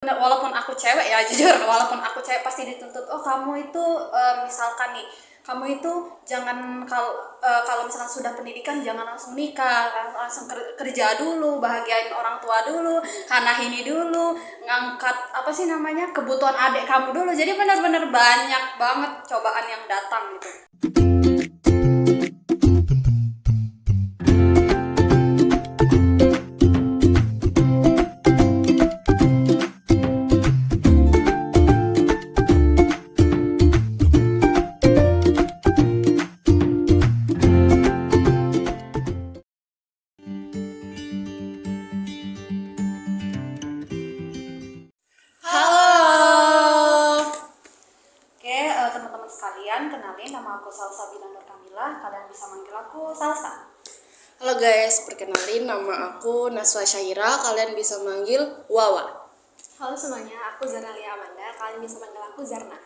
Bener, walaupun aku cewek ya jujur, walaupun aku cewek pasti dituntut, oh kamu itu misalkan nih, kamu itu jangan kalau misalkan sudah pendidikan jangan langsung nikah, langsung kerja dulu, bahagiain orang tua dulu, hana ini dulu, ngangkat apa sih namanya kebutuhan adik kamu dulu. Jadi benar-benar banyak banget cobaan yang datang gitu. Halo. Oke, teman-teman sekalian, kenalin nama aku Salsa Binanur Kamila. Kalian bisa manggil aku Salsa. Halo guys, perkenalin nama aku Naswa Syaira, kalian bisa manggil Wawa. Halo semuanya, aku Zarnalia Amanda, kalian bisa manggil aku Zarna.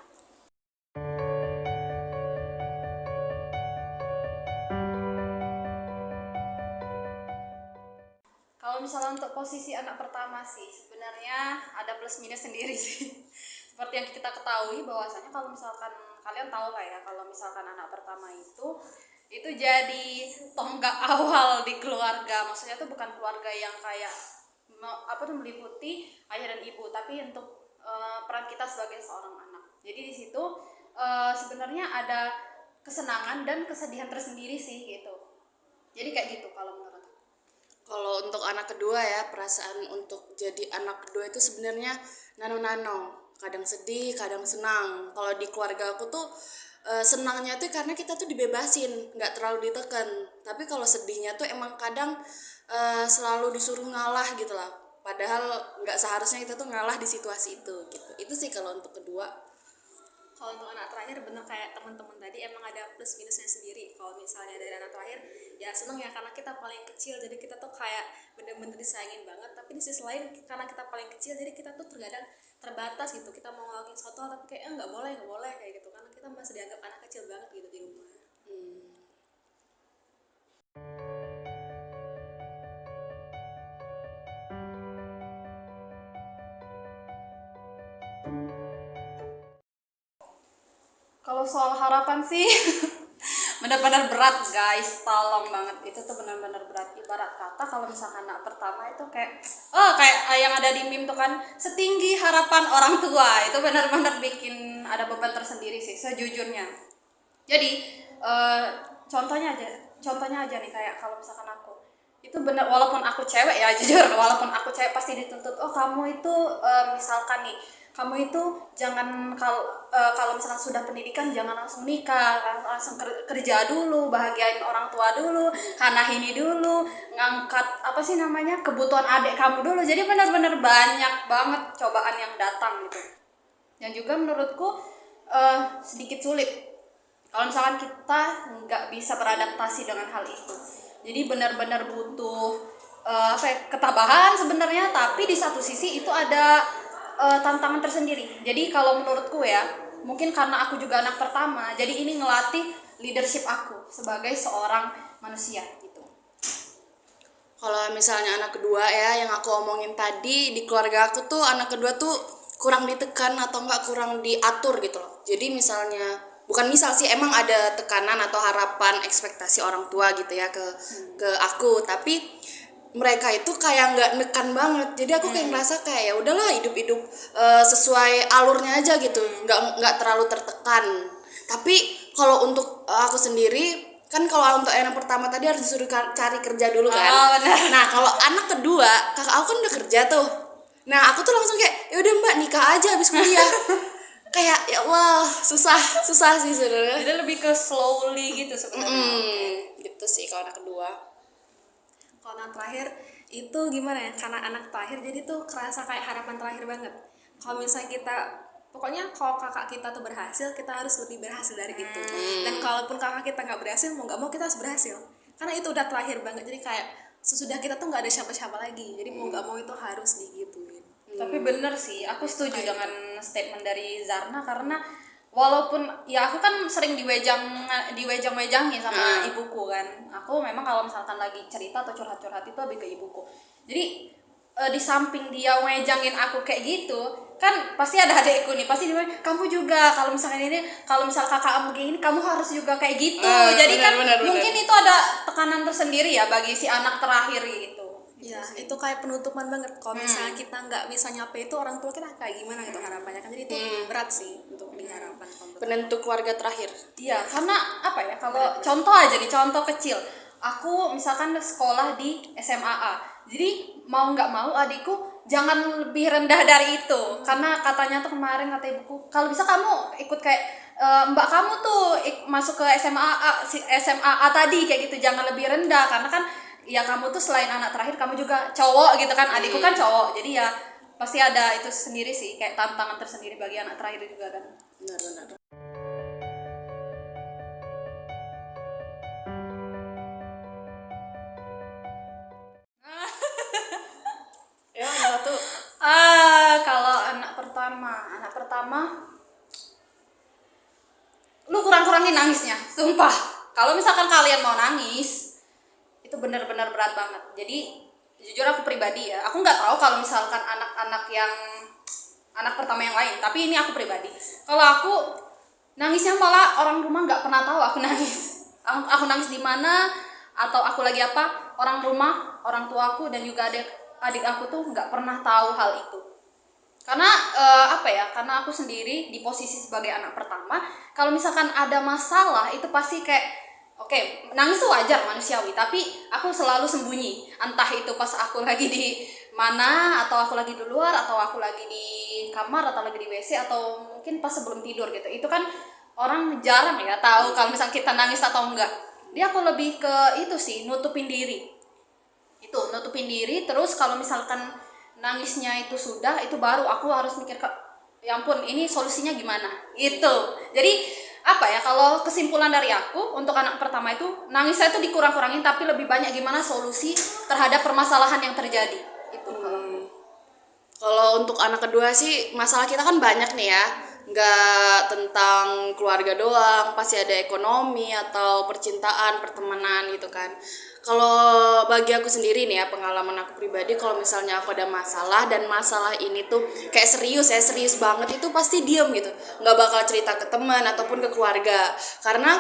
Kalau misalnya untuk posisi anak pertama sih, sebenarnya ada plus minus sendiri sih. Seperti yang kita ketahui bahwasanya kalau misalkan kalian tahu lah ya, kalau misalkan anak pertama itu jadi tonggak awal di keluarga. Maksudnya tuh bukan keluarga yang kayak meliputi ayah dan ibu, tapi untuk peran kita sebagai seorang anak. Jadi di situ sebenarnya ada kesenangan dan kesedihan tersendiri sih gitu. Jadi kayak gitu kalau menurut aku. Kalau untuk anak kedua ya, perasaan untuk jadi anak kedua itu sebenarnya nano-nano. Kadang sedih, kadang senang. Kalau di keluarga aku tuh senangnya tuh karena kita tuh dibebasin, nggak terlalu ditekan. Tapi kalau sedihnya tuh emang kadang selalu disuruh ngalah gitu lah. Padahal nggak seharusnya kita tuh ngalah di situasi itu gitu. Itu sih kalau untuk kedua. Kalau untuk anak terakhir bener kayak teman-teman tadi emang ada plus minusnya sendiri. Kalau misalnya dari anak terakhir ya seneng ya karena kita paling kecil, jadi kita tuh kayak bener-bener disayangin banget. Tapi di sisi lain karena kita paling kecil jadi kita tuh terkadang terbatas gitu. Kita mau ngelakuin sesuatu hal tapi kayak nggak boleh kayak gitu karena kita masih dianggap anak kecil banget gitu di rumah. Kalau soal harapan sih benar-benar berat guys, tolong banget, itu tuh benar-benar berat. Ibarat kata kalau misalkan anak pertama itu kayak kayak yang ada di meme tuh kan, setinggi harapan orang tua. Itu benar-benar bikin ada beban tersendiri sih sejujurnya. Jadi contohnya aja nih, kayak kalau misalkan aku itu benar, walaupun aku cewek ya jujur, walaupun aku cewek pasti dituntut, oh kamu itu misalkan nih, kamu itu jangan kalau misalkan sudah pendidikan jangan langsung nikah, langsung kerja dulu, bahagiain orang tua dulu, hana ini dulu, ngangkat apa sih namanya kebutuhan adik kamu dulu. Jadi benar-benar banyak banget cobaan yang datang gitu, yang juga menurutku sedikit sulit kalau misalkan kita nggak bisa beradaptasi dengan hal itu. Jadi benar-benar butuh ketabahan sebenarnya, tapi di satu sisi itu ada tantangan tersendiri. Jadi kalau menurutku ya, mungkin karena aku juga anak pertama, jadi ini ngelatih leadership aku sebagai seorang manusia gitu. Kalau misalnya anak kedua ya, yang aku omongin tadi, di keluarga aku tuh anak kedua tuh kurang ditekan atau enggak kurang diatur gitu loh. Jadi misalnya, bukan misal sih, emang ada tekanan atau harapan ekspektasi orang tua gitu ya ke aku, tapi mereka itu kayak nggak nekan banget. Jadi aku kayak ngerasa kayak ya udahlah, hidup sesuai alurnya aja gitu, nggak terlalu tertekan. Tapi kalau untuk aku sendiri, kan kalau untuk anak pertama tadi harus disuruh cari kerja dulu kan. Oh, benar. Nah kalau anak kedua, kakak aku kan udah kerja tuh. Nah aku tuh langsung kayak ya udah mbak, nikah aja habis kuliah. Kayak ya Allah, susah sih sebenarnya. Jadi lebih ke slowly gitu sebenarnya. Gitu sih kalau anak kedua. Kalau anak terakhir itu gimana ya, karena anak terakhir jadi tuh kerasa kayak harapan terakhir banget. Kalau misalnya kita, pokoknya kalau kakak kita tuh berhasil, kita harus lebih berhasil dari itu. Dan kalaupun kakak kita nggak berhasil, mau nggak mau kita harus berhasil karena itu udah terakhir banget. Jadi kayak sesudah kita tuh nggak ada siapa-siapa lagi, jadi mau nggak mau itu harus digituin. Tapi bener sih, aku setuju dengan statement dari Zarna, karena walaupun ya aku kan sering diwejang-wejangi sama ibuku kan. Aku memang kalau misalkan lagi cerita atau curhat-curhat itu lebih ke ibuku. Jadi di samping dia ngejangin aku kayak gitu, kan pasti ada adekku nih, pasti dia bilang, kamu juga kalau misalkan ini, kalau misal kakakmu gini kamu harus juga kayak gitu. Jadi kan benar. mungkin itu ada tekanan tersendiri ya bagi si anak terakhir gitu. Ya, itu kayak penutupan banget. Kalau misalnya kita nggak bisa nyampe itu, orang tua kita kayak gimana gitu harapannya kan. Jadi itu berat sih untuk diharapkan. Penentu keluarga terakhir. Iya, karena apa ya, kalau contoh aja nih, contoh kecil, aku misalkan sekolah di SMAA, jadi mau nggak mau adikku jangan lebih rendah dari itu, karena katanya tuh kemarin kata ibuku, kalau bisa kamu ikut kayak mbak kamu tuh masuk ke SMAA tadi kayak gitu, jangan lebih rendah, karena kan ya kamu tuh selain anak terakhir kamu juga cowok gitu kan, adikku kan cowok, jadi ya pasti ada itu sendiri sih, kayak tantangan tersendiri bagi anak terakhir juga kan. Benar. Ya, satu. Kalau anak pertama lu kurang-kurangin nangisnya, sumpah. Kalau misalkan kalian mau nangis, itu benar-benar berat banget. Jadi jujur aku pribadi ya, aku nggak tahu kalau misalkan anak-anak yang anak pertama yang lain, tapi ini aku pribadi. Kalau aku nangisnya malah orang rumah nggak pernah tahu aku nangis. Aku nangis di mana atau aku lagi apa, orang rumah, orang tuaku dan juga adik aku tuh nggak pernah tahu hal itu. Karena apa ya, karena aku sendiri di posisi sebagai anak pertama, kalau misalkan ada masalah itu pasti kayak oke, nangis tuh wajar, manusiawi, tapi aku selalu sembunyi, entah itu pas aku lagi di mana, atau aku lagi di luar, atau aku lagi di kamar, atau lagi di WC, atau mungkin pas sebelum tidur gitu. Itu kan orang jarang ya tahu kalau misalkan kita nangis atau enggak. Dia aku lebih ke itu sih, nutupin diri, itu nutupin diri. Terus kalau misalkan nangisnya itu sudah, itu baru aku harus mikir ke, ya ampun ini solusinya gimana gitu. Jadi apa ya, kalau kesimpulan dari aku untuk anak pertama itu, nangisnya itu dikurang-kurangin, tapi lebih banyak gimana solusi terhadap permasalahan yang terjadi itu. Kalau untuk anak kedua sih, masalah kita kan banyak nih ya, nggak tentang keluarga doang, pasti ada ekonomi atau percintaan, pertemanan gitu kan. Kalau bagi aku sendiri nih ya, pengalaman aku pribadi, kalau misalnya aku ada masalah dan masalah ini tuh kayak serius banget, itu pasti diem gitu, nggak bakal cerita ke teman ataupun ke keluarga. Karena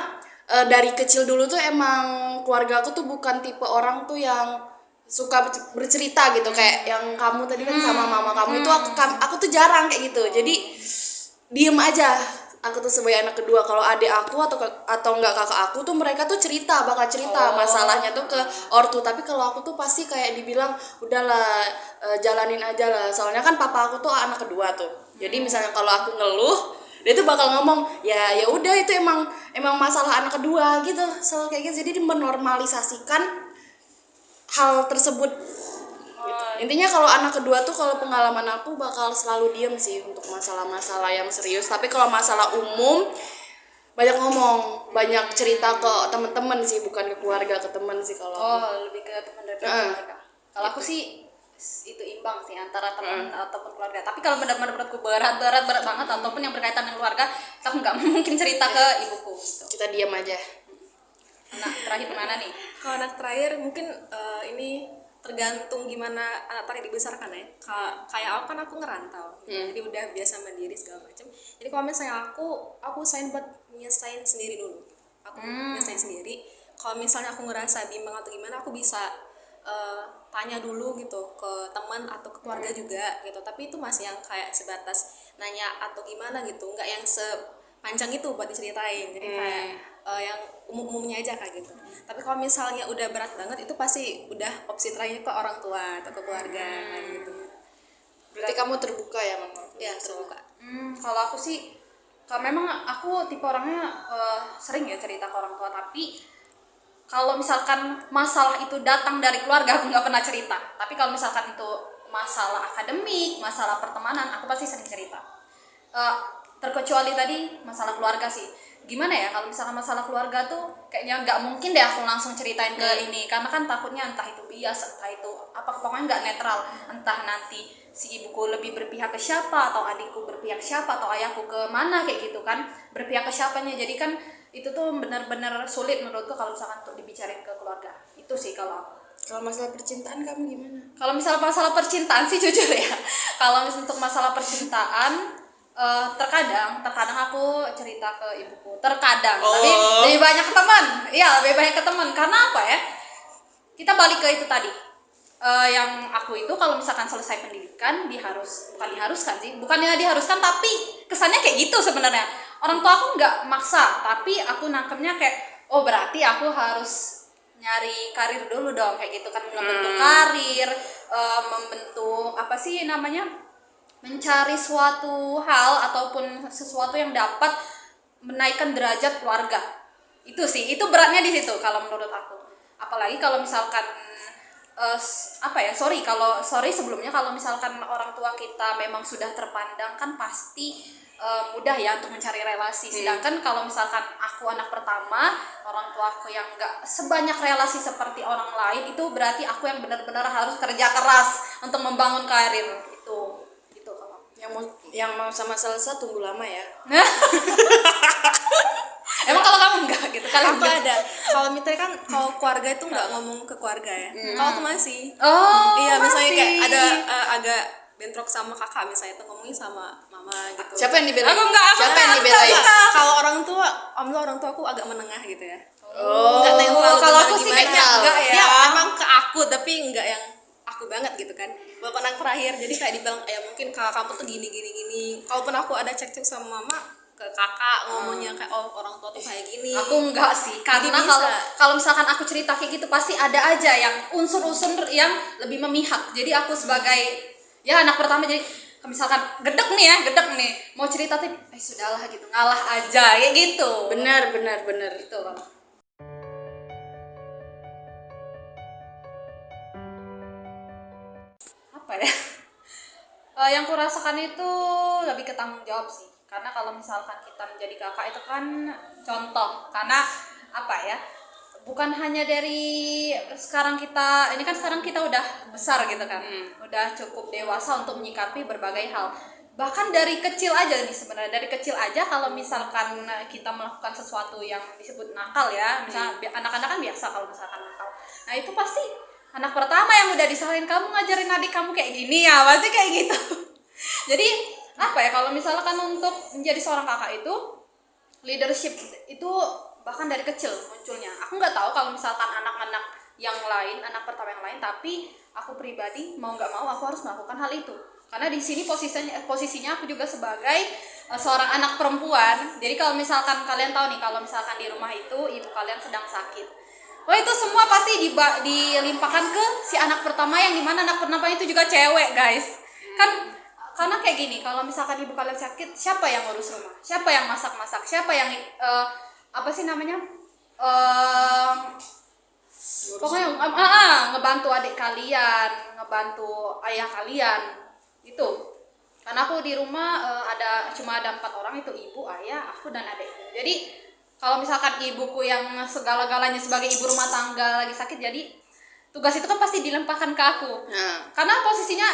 dari kecil dulu tuh emang keluarga aku tuh bukan tipe orang tuh yang suka bercerita gitu, kayak yang kamu tadi kan sama mama kamu itu, aku tuh jarang kayak gitu. Jadi diem aja aku tuh sebagai anak kedua. Kalau adik aku atau enggak kakak aku tuh, mereka tuh bakal cerita masalahnya tuh ke ortu. Tapi kalau aku tuh pasti kayak dibilang udahlah, jalanin aja lah, soalnya kan papa aku tuh anak kedua tuh. Jadi misalnya kalau aku ngeluh, dia tuh bakal ngomong ya udah itu emang masalah anak kedua gitu, selalu kayak gitu. Jadi dia menormalisasikan hal tersebut gitu. Intinya kalau anak kedua tuh, kalau pengalaman aku bakal selalu diem sih untuk masalah-masalah yang serius. Tapi kalau masalah umum banyak ngomong, banyak cerita ke teman-teman sih, bukan ke keluarga, ke teman sih kalau Lebih ke teman dan keluarga. Kalau aku sih itu imbang sih antara teman ataupun keluarga. Tapi kalau benar-benar menurutku berat banget ataupun yang berkaitan dengan keluarga, aku nggak mungkin cerita ke ibuku gitu. kita diam aja. Anak terakhir mana nih? Kalau anak terakhir mungkin ini tergantung gimana anak terakhir dibesarkan ya. Kayak aku kan aku ngerantau, jadi udah biasa mandiri segala macam. Jadi kalau misalnya aku usahain buat nyesain sendiri dulu. Aku nyesain sendiri. Kalau misalnya aku ngerasa bimbang atau gimana, aku bisa tanya dulu gitu ke teman atau ke keluarga juga gitu. Tapi itu masih yang kayak sebatas nanya atau gimana gitu, nggak yang sepanjang itu buat diceritain. Jadi kayak yang umumnya aja kayak gitu. Tapi kalau misalnya udah berat banget, itu pasti udah opsi terakhir ke orang tua atau ke keluarga kayak gitu. Berarti kamu terbuka ya, Mama? Ya, terbuka. Kalau aku sih, kalau memang aku tipe orangnya sering ya cerita ke orang tua, tapi kalau misalkan masalah itu datang dari keluarga, aku nggak pernah cerita. Tapi kalau misalkan itu masalah akademik, masalah pertemanan, aku pasti sering cerita. Terkecuali tadi masalah keluarga sih. Gimana ya, kalau misalkan masalah keluarga tuh kayaknya nggak mungkin deh aku langsung ceritain ke ini, karena kan takutnya entah itu bias, entah itu apa, pokoknya nggak netral, entah nanti si ibuku lebih berpihak ke siapa, atau adikku berpihak siapa, atau ayahku ke mana kayak gitu kan, berpihak ke siapanya. Jadi kan itu tuh benar-benar sulit menurutku kalau misalkan untuk dibicarain ke keluarga. Itu sih kalau aku. Kalau masalah percintaan kamu gimana? Kalau misalnya masalah percintaan sih jujur ya. Kalau misalnya untuk masalah percintaan terkadang aku cerita ke ibuku. Terkadang, tapi lebih banyak ke teman. Iya, lebih banyak ke teman. Karena apa ya? Kita balik ke itu tadi. Yang aku itu kalau misalkan selesai pendidikan bukannya diharuskan tapi kesannya kayak gitu sebenarnya. Orang tua aku nggak maksa, tapi aku nangkepnya kayak oh berarti aku harus nyari karir dulu dong kayak gitu kan, membentuk karir, membentuk apa sih namanya, mencari suatu hal ataupun sesuatu yang dapat menaikkan derajat keluarga. Itu sih, itu beratnya di situ kalau menurut aku. Apalagi kalau misalkan sorry sebelumnya, kalau misalkan orang tua kita memang sudah terpandang kan pasti mudah ya untuk mencari relasi. Sedangkan kalau misalkan aku anak pertama, orang tua aku yang nggak sebanyak relasi seperti orang lain, itu berarti aku yang benar-benar harus kerja keras untuk membangun karir itu. Gitu kalau Yang mau sama Salsa tunggu lama ya. emang kalau kamu enggak gitu kali Aku ada. Kalau misalnya kan kalau keluarga itu nggak ngomong ke keluarga ya. Kalau aku masih. oh Iya, misalnya masih. kayak ada agak bentrok sama kakak misalnya tuh ngomongin sama mama gitu. Siapa yang dibelain? Aku enggak, Siapa yang aku dibelain? enggak. Kalau orang tua, alhamdulillah orang tua aku agak menengah gitu ya. Oh, Enggak yang terlalu kalau gimana aku sih gimana. kayaknya enggak ya. Dia emang ke aku tapi enggak yang aku banget gitu kan. Walaupun anak terakhir jadi kayak dibilang ya mungkin kakak kamu tuh gini. Kalaupun aku ada cekcok sama mama ke kakak ngomongnya kayak oh orang tua tuh kayak gini. Aku enggak sih, karena Jadi bisa. kalau misalkan aku cerita kayak gitu pasti ada aja yang unsur-unsur yang lebih memihak. Jadi aku sebagai ya anak pertama, jadi misalkan gedek nih mau cerita tuh sudahlah gitu, ngalah aja kayak gitu. Benar. Gitu loh. Apa ya? Yang kurasakan itu lebih ke tanggung jawab sih. Karena kalau misalkan kita menjadi kakak itu kan contoh. Karena apa ya? Bukan hanya dari sekarang sekarang kita udah besar gitu kan. Udah cukup dewasa untuk menyikapi berbagai hal. Bahkan dari kecil aja nih sebenarnya. Dari kecil aja kalau misalkan kita melakukan sesuatu yang disebut nakal ya. Misalnya anak-anak kan biasa kalau misalkan nakal. Nah, itu pasti anak pertama yang udah disalahin, kamu ngajarin adik kamu kayak gini ya, pasti kayak gitu. Jadi apa ya, kalau misalkan untuk menjadi seorang kakak itu leadership itu bahkan dari kecil munculnya. Aku nggak tahu kalau misalkan anak-anak yang lain, anak pertama yang lain, tapi aku pribadi mau nggak mau aku harus melakukan hal itu. Karena di sini posisinya aku juga sebagai seorang anak perempuan. Jadi kalau misalkan kalian tahu nih, kalau misalkan di rumah itu ibu kalian sedang sakit, wah itu semua pasti dilimpahkan ke si anak pertama, yang dimana anak pertama itu juga cewek guys. Kan karena kayak gini, kalau misalkan ibu kalian sakit, siapa yang ngurus rumah? Siapa yang masak-masak? Siapa yang pokoknya ngebantu adik kalian, ngebantu ayah kalian itu. Karena aku di rumah cuma ada 4 orang, itu ibu, ayah, aku dan adikku. Jadi kalau misalkan ibuku yang segala-galanya sebagai ibu rumah tangga lagi sakit, jadi tugas itu kan pasti dilempahkan ke aku. Karena posisinya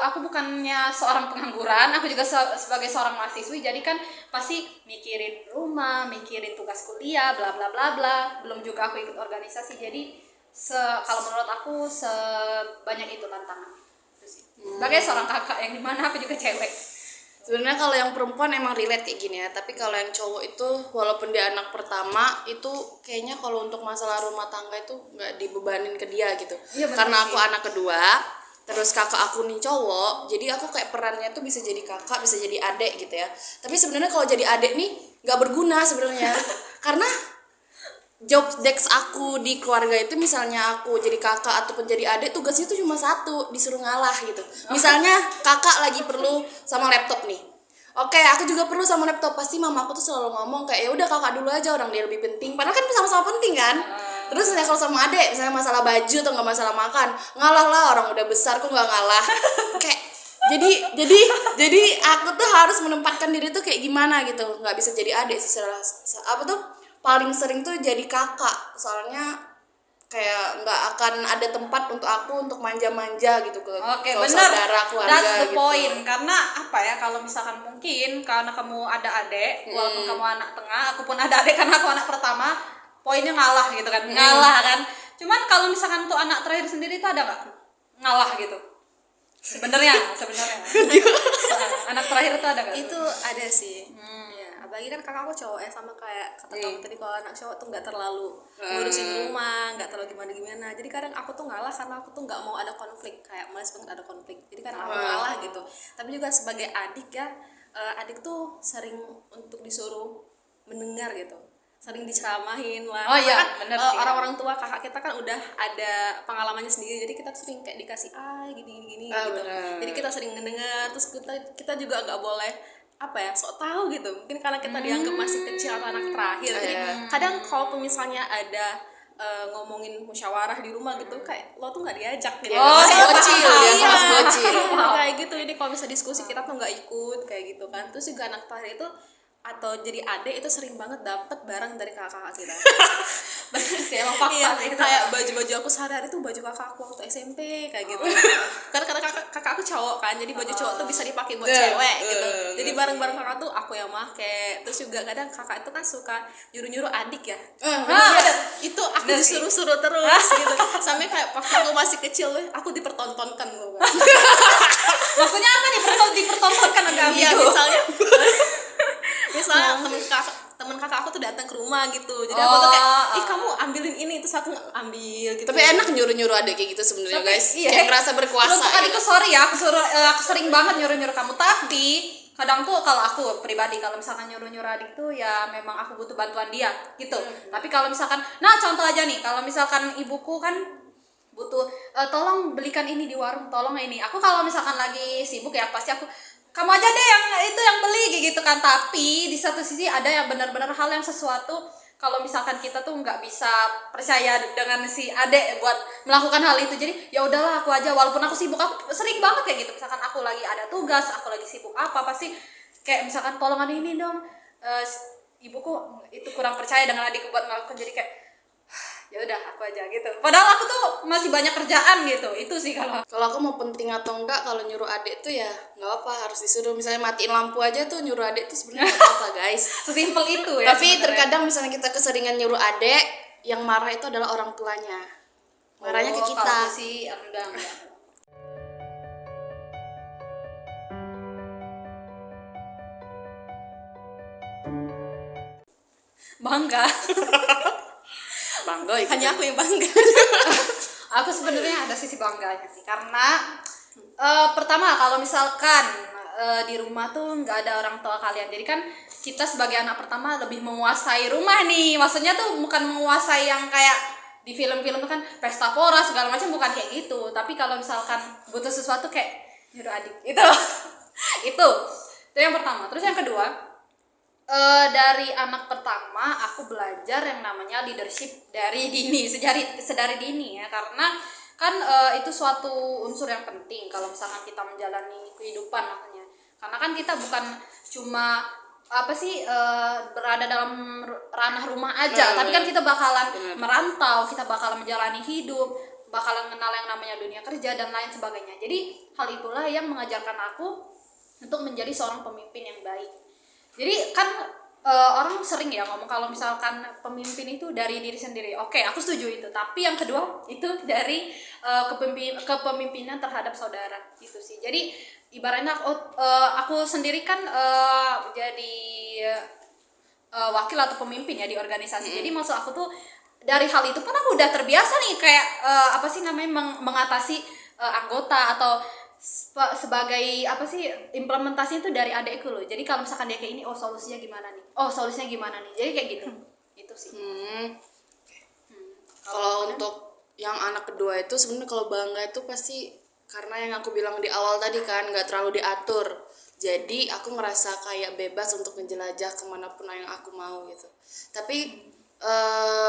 aku bukannya seorang pengangguran, aku juga sebagai seorang mahasiswi, jadi kan pasti mikirin rumah, mikirin tugas kuliah, bla bla bla bla. Belum juga aku ikut organisasi, jadi kalau menurut aku sebanyak itu tantangan. Itu sih. Sebagai seorang kakak yang dimana aku juga cewek. Sebenarnya kalau yang perempuan emang relate kayak gini ya, tapi kalau yang cowok itu walaupun dia anak pertama itu kayaknya kalau untuk masalah rumah tangga itu nggak dibebanin ke dia gitu. Iya, bener Karena sih. aku anak kedua, terus kakak aku nih cowok, jadi aku kayak perannya tuh bisa jadi kakak, bisa jadi adik gitu ya. Tapi sebenarnya kalau jadi adik nih nggak berguna sebenarnya, karena job desk aku di keluarga itu, misalnya aku jadi kakak ataupun jadi adik, tugasnya tuh cuma satu, disuruh ngalah gitu. Misalnya kakak lagi perlu sama laptop nih, oke aku juga perlu sama laptop, pasti mama aku tuh selalu ngomong kayak ya udah kakak dulu aja, orang dia lebih penting, padahal kan sama-sama penting kan. Terus misalnya kalau sama adik, misalnya masalah baju atau nggak masalah makan, ngalah lah, orang udah besar kok nggak ngalah. Kayak jadi aku tuh harus menempatkan diri tuh kayak gimana gitu, nggak bisa jadi adik sih, paling sering tuh jadi kakak, soalnya kayak nggak akan ada tempat untuk aku untuk manja-manja gitu ke Oke, ke benar. saudara, keluarga That's the gitu. point. Karena apa ya, kalau misalkan mungkin karena kamu ada adik, walaupun kamu anak tengah, aku pun ada adik karena aku anak pertama, poinnya ngalah gitu kan. Ngalah kan. Cuman kalau misalkan untuk anak terakhir sendiri itu ada nggak ngalah gitu? Sebenarnya. Anak terakhir itu ada nggak? Itu ada sih. Ya, apalagi kan kakak aku cowok ya, sama kayak kata kamu tadi, kalau anak cowok tuh nggak terlalu ngurusin rumah, nggak terlalu gimana. Jadi kadang aku tuh ngalah karena aku tuh nggak mau ada konflik, kayak males banget ada konflik. Jadi kadang aku ngalah gitu. Tapi juga sebagai adik ya, adik tuh sering untuk disuruh mendengar gitu, sering diceramahin lah. Oh iya, Kan, bener sih. orang-orang tua kakak kita kan udah ada pengalamannya sendiri, jadi kita tuh sering kayak dikasih gini gitu. bener. Jadi kita sering mendengar, terus kita juga nggak boleh apa ya, sok tahu gitu, mungkin karena kita dianggap masih kecil atau anak terakhir. Jadi kadang kalau misalnya ada ngomongin musyawarah di rumah gitu, kayak lo tuh nggak diajak gitu. Oh, masih bocil, dia Iya. masih bocil. Kayak gitu. Jadi kalau bisa diskusi kita tuh nggak ikut kayak gitu kan. Terus juga anak terakhir itu atau jadi adik itu sering banget dapet barang dari kakak-kakak kita. Bener sih, emang fakta Iya, sih. kayak baju-baju aku sehari-hari tuh baju kakak aku waktu SMP kayak gitu. Karena kakak aku cowok kan, jadi baju cowok tuh bisa dipakai buat cewek gitu. Jadi bareng-bareng kakak tuh aku yang make. Terus juga kadang kakak itu kan suka nyuruh-nyuruh adik ya. Itu aku disuruh-suruh terus gitu. Sampai kayak waktu aku masih kecil, aku dipertontonkan loh. Maksudnya apa nih dipertontonkan agak Iya, ambigu? misalnya temen kakak aku tuh datang ke rumah gitu, jadi aku tuh kayak kamu ambilin ini, terus aku ambil gitu. Tapi enak nyuruh-nyuruh adik kayak gitu sebenarnya Tapi, guys. iya. Kayak ngerasa berkuasa. Untuk adikku gitu. sorry ya, aku sering banget nyuruh kamu, tapi kadang tuh kalau aku pribadi kalau misalkan nyuruh adik tuh ya memang aku butuh bantuan dia gitu. Tapi kalau misalkan, nah contoh aja nih, kalau misalkan ibuku kan butuh tolong belikan ini di warung, tolong ini. Aku kalau misalkan lagi sibuk ya pasti aku, kamu aja deh yang itu yang beli gitu kan. Tapi di satu sisi ada yang benar-benar hal yang sesuatu kalau misalkan kita tuh nggak bisa percaya dengan si adek buat melakukan hal itu, jadi ya udahlah aku aja, walaupun aku sibuk. Aku sering banget kayak gitu, misalkan aku lagi ada tugas, aku lagi sibuk apa, pasti kayak misalkan tolongan ini dong, ibuku itu kurang percaya dengan adikku buat melakukan, jadi kayak ya udah aku aja gitu, padahal aku tuh masih banyak kerjaan gitu. Itu sih kalau Kalau aku mau penting atau enggak, kalau nyuruh adik tuh ya nggak apa, harus disuruh. Misalnya matiin lampu aja tuh nyuruh adik tuh sebenarnya nggak apa guys. sesimpel itu ya. Tapi sebenarnya. terkadang misalnya kita keseringan nyuruh adik, yang marah itu adalah orang tuanya. Marahnya ke kita. Kalau aku sih enggak. Bangga. Bangga itu. Hanya aku yang bangga. Aku sebenarnya ada sisi bangganya sih, karena pertama kalau misalkan di rumah tuh nggak ada orang tua kalian, jadi kan kita sebagai anak pertama lebih menguasai rumah nih. Maksudnya tuh bukan menguasai yang kayak di film-film tuh kan pesta pora segala macam, bukan kayak gitu. Tapi kalau misalkan butuh sesuatu kayak nyuruh adik itu itu yang pertama. Terus yang kedua, dari anak pertama aku belajar yang namanya leadership dari dini, sedari dini ya, karena kan itu suatu unsur yang penting kalau misalkan kita menjalani kehidupan makanya. Karena kan kita bukan cuma apa sih berada dalam ranah rumah aja, tapi kan kita bakalan merantau, kita bakalan menjalani hidup, bakalan kenal yang namanya dunia kerja dan lain sebagainya. Jadi hal itulah yang mengajarkan aku untuk menjadi seorang pemimpin yang baik. Jadi kan orang sering ya ngomong kalau misalkan pemimpin itu dari diri sendiri. Oke, aku setuju itu. Tapi yang kedua itu dari kepemimpinan terhadap saudara itu sih. Jadi ibaratnya aku sendiri kan jadi wakil atau pemimpin ya di organisasi. Jadi maksud aku tuh dari hal itu pun aku udah terbiasa nih kayak apa sih namanya mengatasi anggota atau sebagai apa sih implementasi itu dari adekku loh. Jadi kalau misalkan dia kayak ini, solusinya gimana nih, jadi kayak gitu. Itu sih. Kalau untuk yang anak kedua itu sebenarnya kalau bangga itu pasti karena yang aku bilang di awal tadi kan, nggak terlalu diatur. Jadi aku ngerasa kayak bebas untuk menjelajah kemanapun yang aku mau gitu. Tapi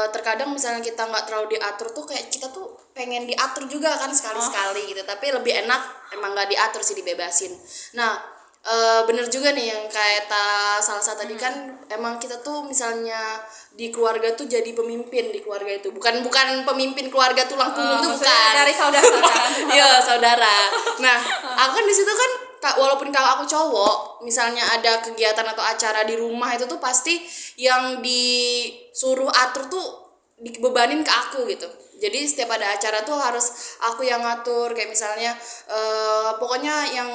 terkadang misalnya kita nggak terlalu diatur tuh kayak kita tuh pengen diatur juga kan sekali-sekali gitu. Tapi lebih enak emang nggak diatur sih, dibebasin. Nah bener juga nih yang kayak Salsa tadi kan, emang kita tuh misalnya di keluarga tuh jadi pemimpin di keluarga itu, bukan pemimpin keluarga tulang punggung tuh bukan, dari saudara kan. iya saudara. Nah aku kan di situ kan walaupun kakak aku cowok, misalnya ada kegiatan atau acara di rumah itu tuh pasti yang disuruh atur tuh dibebanin ke aku gitu. Jadi setiap ada acara tuh harus aku yang ngatur, kayak misalnya pokoknya yang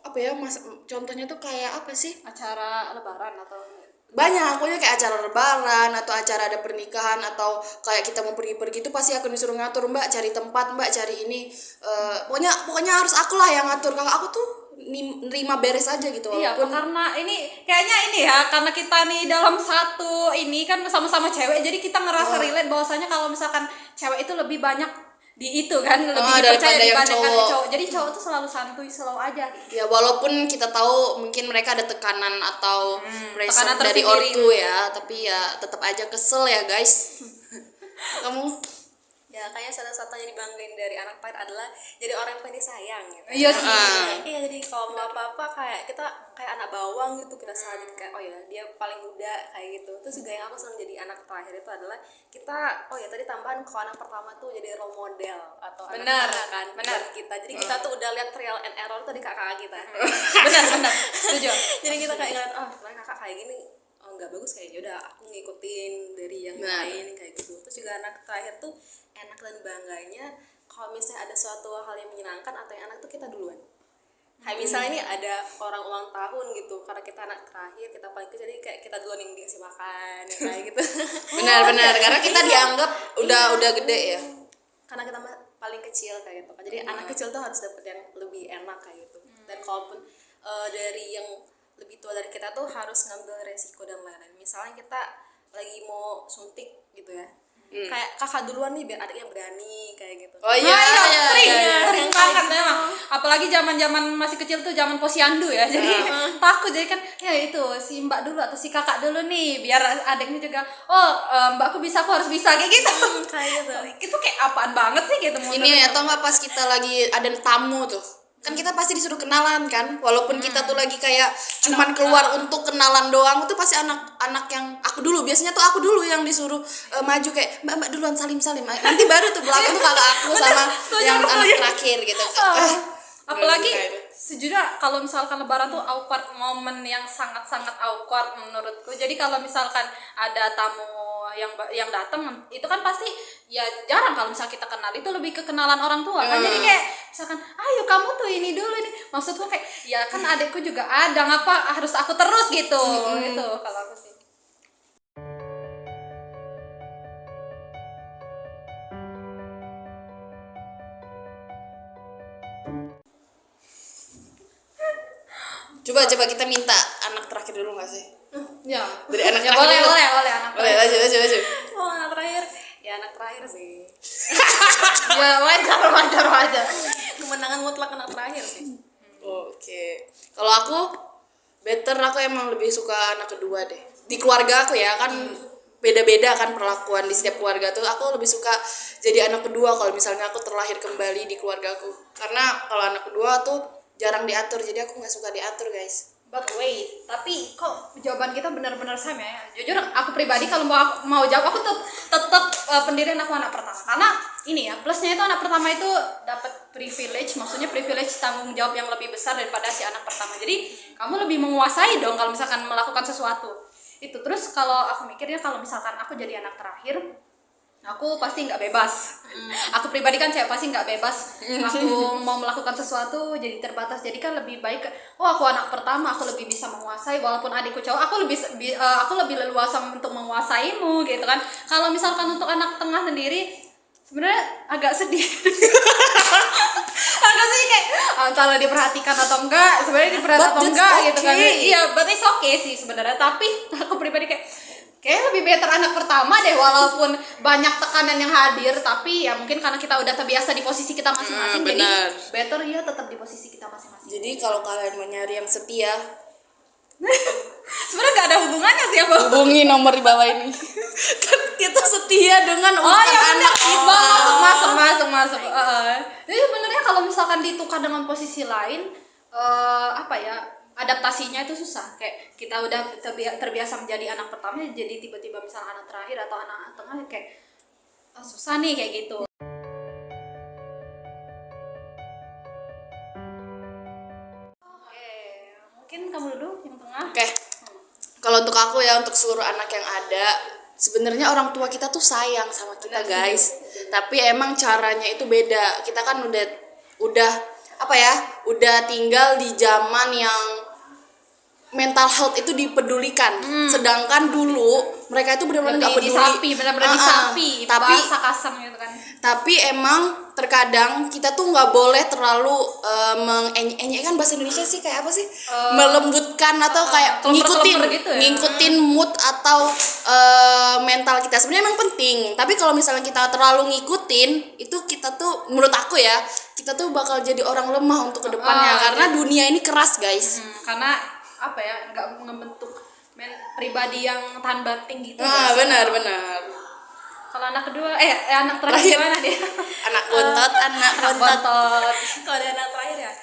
apa ya mas, contohnya tuh kayak apa sih, Acara lebaran atau banyak pokoknya kayak acara lebaran atau acara ada pernikahan atau kayak kita mau pergi-pergi itu pasti aku disuruh ngatur, mbak cari tempat, mbak cari ini. Pokoknya harus akulah yang ngatur, kalau aku tuh nerima beres aja gitu. iya, Walaupun karena ini kayaknya ini ya, karena kita nih dalam satu ini kan sama-sama cewek, jadi kita ngerasa relate bahwasanya kalau misalkan cewek itu lebih banyak di itu kan, lebih daripada dipercaya yang dibandingkan cowok. cowok. Jadi cowok tuh selalu santuy, selalu aja. ya walaupun kita tahu mungkin mereka ada tekanan atau pressure tekanan dari tersendiri. ortu ya, tapi ya tetap aja kesel ya guys. Kamu Ya kayaknya salah satu yang dibanggain dari anak terakhir adalah jadi orang yang paling disayang gitu. Iya sih. Iya, jadi kalau mau apa-apa kayak kita kayak anak bawang gitu, kita selalu jadi kayak oh ya dia paling muda kayak gitu. Terus juga yang aku senang jadi anak terakhir itu adalah kita oh ya tadi tambahan kalau anak pertama tuh jadi role model atau anak Benar, tengah kan benar. buat kita. Jadi kita tuh udah lihat trial and error tuh di kakak kita. Benar, setuju. Jadi kita kayak ngeliat oh ternyata kakak kayak gini oh nggak bagus kayaknya, udah aku ngikutin dari yang Nah. lain kayak gitu. Terus juga anak terakhir tuh enak dan bangganya kalau misalnya ada suatu hal yang menyenangkan atau yang enak tuh kita duluan. Kayak misalnya ini ada orang ulang tahun gitu, karena kita anak terakhir kita paling kecil jadi kayak kita duluan yang dikasih makan ya, kayak gitu. benar-benar karena kita dianggap udah gede ya. Karena kita paling kecil kayak gitu kan, jadi anak kecil tuh harus dapet yang lebih enak kayak gitu. Dan kalaupun dari yang lebih tua dari kita tuh harus ngambil resiko dan lain-lain. Misalnya kita lagi mau suntik gitu ya, kayak kakak duluan nih biar adiknya berani kayak gitu. Oh iya, Nah, iya, sering, iya. sering banget memang. Apalagi zaman-zaman masih kecil tuh zaman posyandu ya. Jadi takut, jadi kan ya itu si mbak dulu atau si kakak dulu nih biar adiknya juga mbakku bisa, aku harus bisa kayak gitu. Kayak gitu. Itu kayak apaan banget sih gitu menurut Ini aku. atau nggak pas kita lagi ada tamu tuh, kan kita pasti disuruh kenalan kan, walaupun kita tuh lagi kayak cuman keluar untuk kenalan doang, itu pasti anak-anak yang aku dulu, biasanya tuh aku dulu yang disuruh maju kayak mbak duluan salim nanti baru tuh belakang tuh kakak aku sama yang anak terakhir gitu. Apalagi Bener-bener. sejujurnya kalau misalkan lebaran tuh awkward, momen yang sangat-sangat awkward menurutku. Jadi kalau misalkan ada tamu yang datang itu kan pasti ya jarang kalau misal kita kenal, itu lebih ke kenalan orang tua kan. Jadi kayak misalkan ayo kamu tuh ini dulu ini, maksudku kayak ya kan adekku juga ada, ngapa harus aku terus gitu. Itu kalau aku sih. Coba kita minta anak terakhir dulu nggak sih? Ya. Dari anak Ya terakhir boleh dulu. anak Boleh, lanjut. Oh anak terakhir, ya anak terakhir sih. Ya wajar. Kemenangan mutlak anak terakhir sih. Oke. Kalau aku aku emang lebih suka anak kedua deh. Di keluarga aku ya kan beda-beda kan perlakuan di setiap keluarga tuh. Aku lebih suka jadi anak kedua kalau misalnya aku terlahir kembali di keluargaku. Karena kalau anak kedua tuh jarang diatur, jadi aku nggak suka diatur guys. But wait, tapi kok jawaban kita benar-benar sama ya? Jujur aku pribadi kalau mau jawab, aku tetap pendirian aku anak pertama. Karena ini ya, plusnya itu anak pertama itu dapat privilege, maksudnya privilege tanggung jawab yang lebih besar daripada si anak pertama. Jadi kamu lebih menguasai dong kalau misalkan melakukan sesuatu. Itu terus kalau aku mikirnya kalau misalkan aku jadi anak terakhir, aku pasti nggak bebas. Aku pribadi kan cewek, pasti nggak bebas. Aku mau melakukan sesuatu jadi terbatas. Jadi kan lebih baik aku anak pertama, aku lebih bisa menguasai. Walaupun adikku cowok, aku lebih leluasa untuk menguasaimu gitu kan. Kalau misalkan untuk anak tengah sendiri sebenarnya agak sedih. Agak sih kayak antara diperhatikan atau enggak, sebenarnya diperhatikan atau enggak gitu kan. Iya, but it's okay sih sebenarnya. Tapi aku pribadi kayak lebih better anak pertama deh, walaupun banyak tekanan yang hadir, tapi ya mungkin karena kita udah terbiasa di posisi kita masing-masing, jadi Benar. better ya tetap di posisi kita masing-masing. Jadi kalau kalian mau nyari yang setia, Sebenarnya gak ada hubungannya sih apa. hubungi nomor di bawah ini. Kan kita setia dengan Oh urusan ya benar, anak. masuk. Jadi sebenarnya kalau misalkan ditukar dengan posisi lain, apa ya, adaptasinya itu susah. Kayak kita udah terbiasa menjadi anak pertama, jadi tiba-tiba misalnya anak terakhir atau anak tengah kayak susah nih kayak gitu. Oke, mungkin kamu dulu yang tengah. Oke. Kalau untuk aku ya, untuk seluruh anak yang ada, sebenarnya orang tua kita tuh sayang sama kita guys. tapi emang caranya itu beda. Kita kan udah apa ya, udah tinggal di zaman yang mental health itu dipedulikan. Sedangkan dulu mereka itu benar-benar nggak peduli. Disapi, benar-benar disapi. Tapi bahasa kasar gitu kan. tapi emang terkadang kita tuh nggak boleh terlalu kan bahasa Indonesia sih kayak apa sih, melembutkan atau kayak ngikutin gitu ya? ngikutin mood atau mental kita. Sebenarnya emang penting, tapi kalau misalnya kita terlalu ngikutin itu, kita tuh menurut aku ya, kita tuh bakal jadi orang lemah untuk kedepannya karena dunia ini keras guys. Karena apa ya, nggak ngebentuk pribadi yang tahan banting gitu. Benar. Kalau anak kedua anak terakhir gimana dia? Anak bontot. Bontot. Kalau ada anak terakhir ya,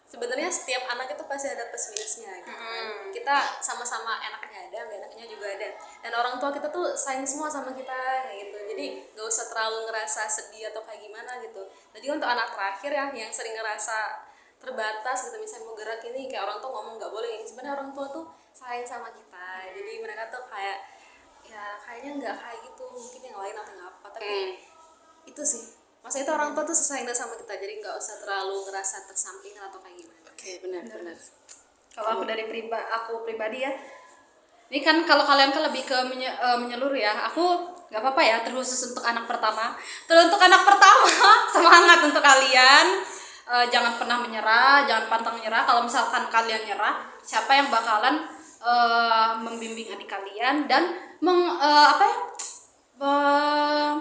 sebenarnya setiap anak itu pasti ada plus minusnya gitu kan. Kita sama-sama enaknya ada, nggak enaknya juga ada. Dan orang tua kita tuh sayang semua sama kita kayak gitu. Jadi nggak usah terlalu ngerasa sedih atau kayak gimana gitu. Dan juga untuk anak terakhir ya, yang sering ngerasa terbatas gitu, misalnya mau gerak ini kayak orang tua ngomong nggak boleh. Sebenarnya orang tua tuh sayang sama kita. Jadi mereka tuh kayak ya kayaknya nggak kayak gitu, mungkin yang lain atau nggak apa, tapi itu sih maksudnya itu orang tua tuh sayang sama kita, jadi nggak usah terlalu ngerasa tersampingkan atau kayak gimana. Oke, benar. Kalau aku aku pribadi ya, ini kan kalau kalian kan lebih ke menyeluruh ya, aku nggak apa-apa ya, terkhusus untuk anak pertama. Untuk anak pertama semangat untuk kalian. Jangan pernah menyerah, jangan pantang menyerah. Kalau misalkan kalian nyerah, siapa yang bakalan membimbing adik kalian dan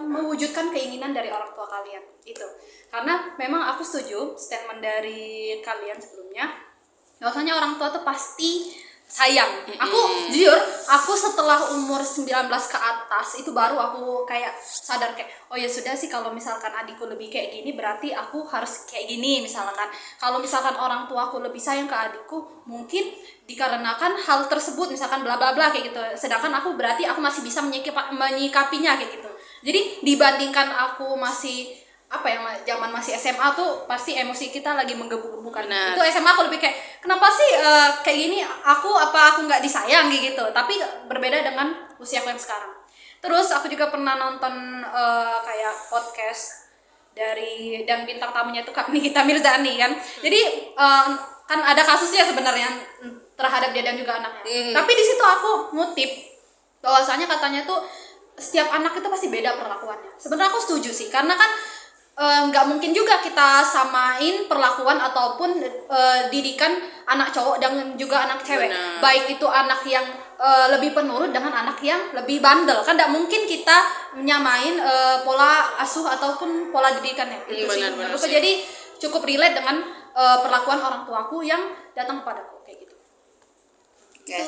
mewujudkan keinginan dari orang tua kalian itu. Karena memang aku setuju statement dari kalian sebelumnya, bahwasanya orang tua tuh pasti sayang. Aku jujur, aku setelah umur 19 ke atas itu baru aku kayak sadar kayak, oh ya sudah sih, kalau misalkan adikku lebih kayak gini berarti aku harus kayak gini misalkan. Kalau misalkan orang tua aku lebih sayang ke adikku, mungkin dikarenakan hal tersebut misalkan bla bla bla kayak gitu. Sedangkan aku berarti aku masih bisa menyikapinya kayak gitu. Jadi dibandingkan aku masih zaman masih SMA tuh pasti emosi kita lagi menggebu-gebukan. Itu SMA aku lebih kayak, kenapa sih kayak gini, aku nggak disayang gitu. Tapi berbeda dengan usia aku yang sekarang. Terus aku juga pernah nonton kayak podcast dan bintang tamunya itu Kak Nikita Mirzani kan. Jadi kan ada kasusnya sebenarnya terhadap dia dan juga anaknya. Tapi di situ aku ngutip bahwasanya katanya tuh setiap anak itu pasti beda perlakuannya. Sebenarnya aku setuju sih, karena kan nggak mungkin juga kita samain perlakuan ataupun didikan anak cowok dan juga anak cewek. Benar. Baik itu anak yang lebih penurut dengan anak yang lebih bandel, kan nggak mungkin kita menyamain pola asuh ataupun pola didikannya. Itu sih Benar menurutku. sih. Jadi cukup relate dengan perlakuan orang tuaku yang datang kepadaku kayak gitu. Oke.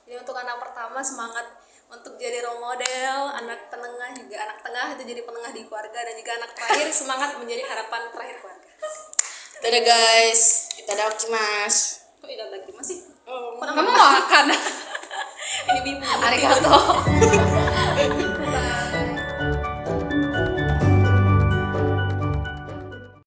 Jadi untuk anak pertama semangat untuk jadi role model, anak penengah juga, anak tengah itu jadi penengah di keluarga, dan juga anak terakhir semangat menjadi harapan terakhir keluarga. Dadah guys, itadakimasu. Kok tidak lagi masih? Kamu mau makan? Ini bimbing. Arigato.